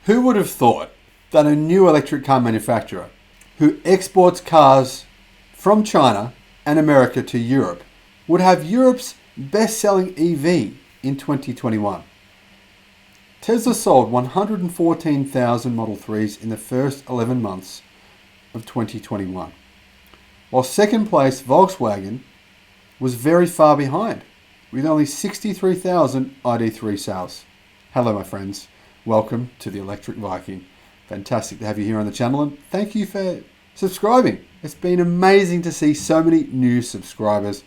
Who would have thought that a new electric car manufacturer who exports cars from China and America to Europe would have Europe's best-selling EV in 2021? Tesla sold 114,000 Model 3s in the first 11 months of 2021, while second place Volkswagen was very far behind, with only 63,000 ID3 sales. Hello, my friends. Welcome to the Electric Viking. Fantastic to have you here on the channel, and thank you for subscribing. It's been amazing to see so many new subscribers,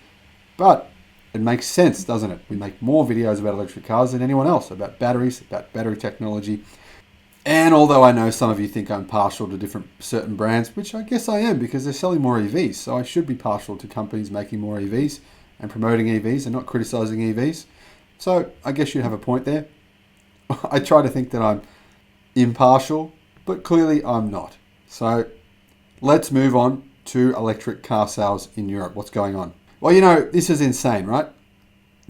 but it makes sense, doesn't it? We make more videos about electric cars than anyone else, about batteries, about battery technology. And although I know some of you think I'm partial to certain brands, which I guess I am because they're selling more EVs, so I should be partial to companies making more EVs and promoting EVs and not criticizing EVs. So I guess you'd have a point there. I try to think that I'm impartial, but clearly I'm not. So let's move on to electric car sales in Europe. What's going on? Well, you know, this is insane, right?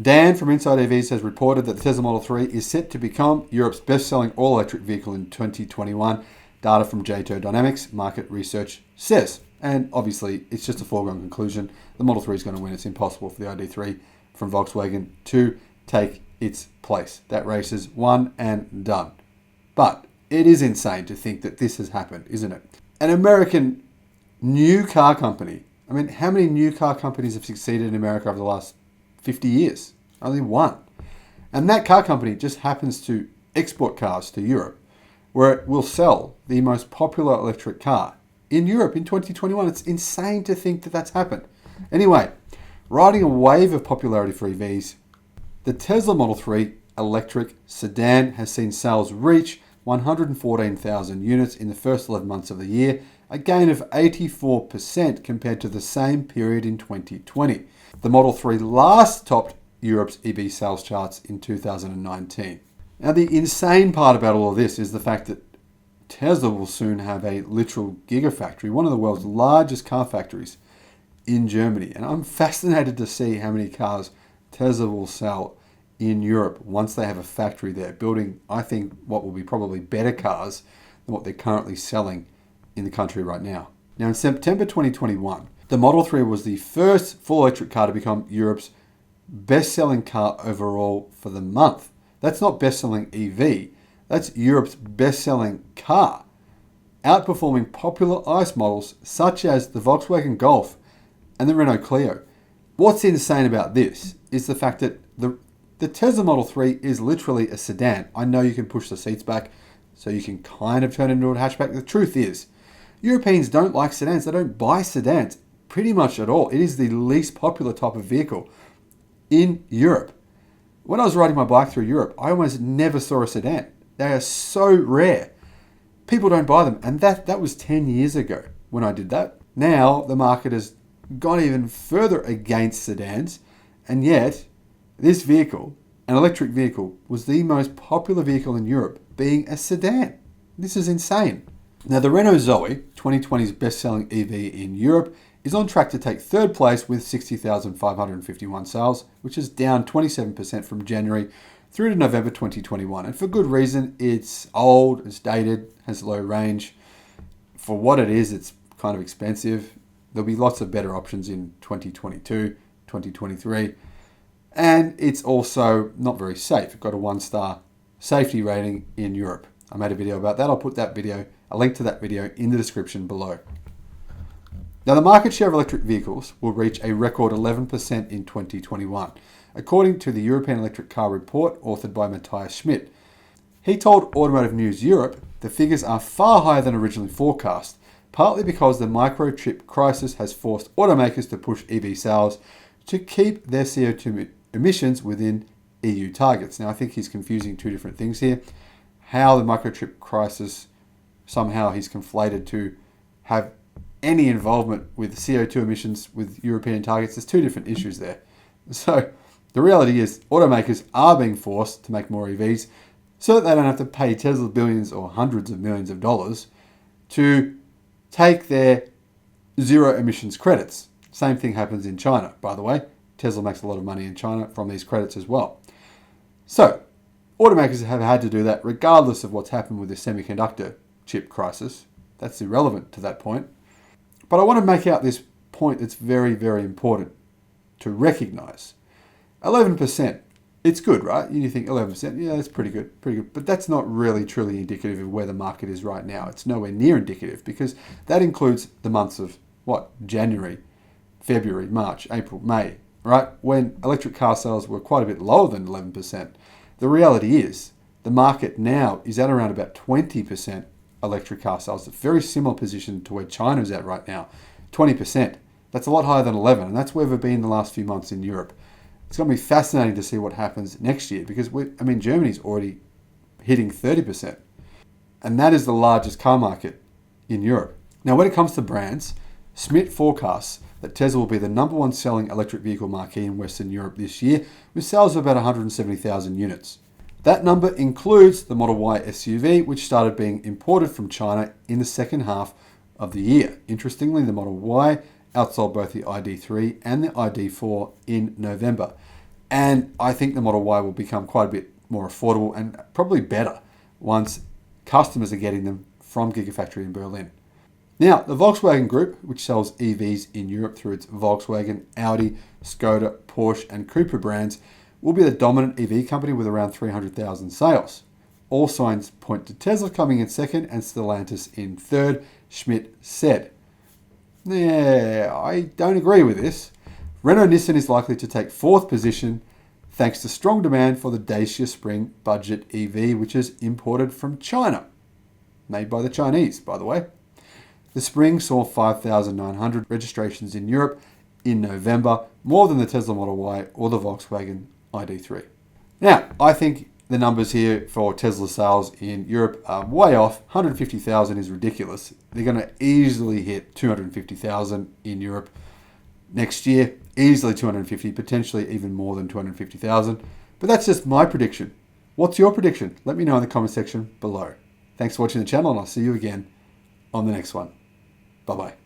Dan from Inside EVs has reported that the Tesla Model 3 is set to become Europe's best-selling all-electric vehicle in 2021. Data from J2 Dynamics Market Research says. And obviously, it's just a foregone conclusion. The Model 3 is going to win. It's impossible for the ID3 from Volkswagen to take its place. That race is won and done. But it is insane to think that this has happened, isn't it? An American new car company. I mean, how many new car companies have succeeded in America over the last 50 years? Only one. And that car company just happens to export cars to Europe, where it will sell the most popular electric car in Europe in 2021. It's insane to think that that's happened. Anyway, riding a wave of popularity for EVs, the Tesla Model 3 electric sedan has seen sales reach 114,000 units in the first 11 months of the year, a gain of 84% compared to the same period in 2020. The Model 3 last topped Europe's EV sales charts in 2019. Now, the insane part about all of this is the fact that Tesla will soon have a literal gigafactory, one of the world's largest car factories in Germany. And I'm fascinated to see how many cars Tesla will sell in Europe once they have a factory there, building, I think, what will be probably better cars than what they're currently selling in the country right now. Now, in September 2021, the Model 3 was the first full electric car to become Europe's best-selling car overall for the month. That's not best-selling EV, that's Europe's best-selling car, outperforming popular ICE models such as the Volkswagen Golf and the Renault Clio. What's insane about this is the fact that the Tesla Model 3 is literally a sedan. I know you can push the seats back so you can kind of turn it into a hatchback. The truth is, Europeans don't like sedans. They don't buy sedans pretty much at all. It is the least popular type of vehicle in Europe. When I was riding my bike through Europe, I almost never saw a sedan. They are so rare. People don't buy them. And that was 10 years ago when I did that. Now the market has gone even further against sedans, and yet this vehicle, an electric vehicle, was the most popular vehicle in Europe, being a sedan. This is insane. Now, the Renault Zoe, 2020's best-selling EV in Europe, is on track to take third place with 60,551 sales, which is down 27% from January through to November 2021. And for good reason. It's old, it's dated, has low range. For what it is, it's kind of expensive. There'll be lots of better options in 2022, 2023. And it's also not very safe. It's got a 1-star safety rating in Europe. I made a video about that. I'll put a link to that video in the description below. Now, the market share of electric vehicles will reach a record 11% in 2021, according to the European Electric Car Report authored by Matthias Schmidt. He told Automotive News Europe the figures are far higher than originally forecast, partly because the microchip crisis has forced automakers to push EV sales to keep their CO2 emissions within EU targets. Now, I think he's confusing two different things here. How the microchip crisis, somehow he's conflated to have any involvement with CO2 emissions with European targets. There's two different issues there. So the reality is automakers are being forced to make more EVs so that they don't have to pay Tesla billions or hundreds of millions of dollars to take their zero emissions credits. Same thing happens in China, by the way. Tesla makes a lot of money in China from these credits as well. So Automakers have had to do that regardless of what's happened with the semiconductor chip crisis. That's irrelevant to that point. But I want to make out this point that's very, very important to recognize. 11%, it's good, right? You think 11%, yeah, that's pretty good. But that's not really truly indicative of where the market is right now. It's nowhere near indicative because that includes the months of January, February, March, April, May, right? When electric car sales were quite a bit lower than 11%. The reality is the market now is at around about 20% electric car sales. It's a very similar position to where China's at right now. 20%. That's a lot higher than 11, and that's where we've been the last few months in Europe. It's going to be fascinating to see what happens next year because Germany's already hitting 30%, and that is the largest car market in Europe. Now, when it comes to brands, Schmidt forecasts that Tesla will be the number one selling electric vehicle marquee in Western Europe this year with sales of about 170,000 units. That number includes the Model Y SUV, which started being imported from China in the second half of the year. Interestingly, the Model Y outsold both the ID3 and the ID4 in November. And I think the Model Y will become quite a bit more affordable and probably better once customers are getting them from Gigafactory in Berlin. Now, the Volkswagen Group, which sells EVs in Europe through its Volkswagen, Audi, Skoda, Porsche and Cupra brands, will be the dominant EV company with around 300,000 sales. All signs point to Tesla coming in second and Stellantis in third, Schmidt said. Yeah, I don't agree with this. Renault-Nissan is likely to take fourth position thanks to strong demand for the Dacia Spring budget EV, which is imported from China. Made by the Chinese, by the way. The Spring saw 5,900 registrations in Europe in November, more than the Tesla Model Y or the Volkswagen ID3. Now, I think the numbers here for Tesla sales in Europe are way off. 150,000 is ridiculous. They're going to easily hit 250,000 in Europe next year. Easily 250, potentially even more than 250,000. But that's just my prediction. What's your prediction? Let me know in the comment section below. Thanks for watching the channel, and I'll see you again on the next one. Bye-bye.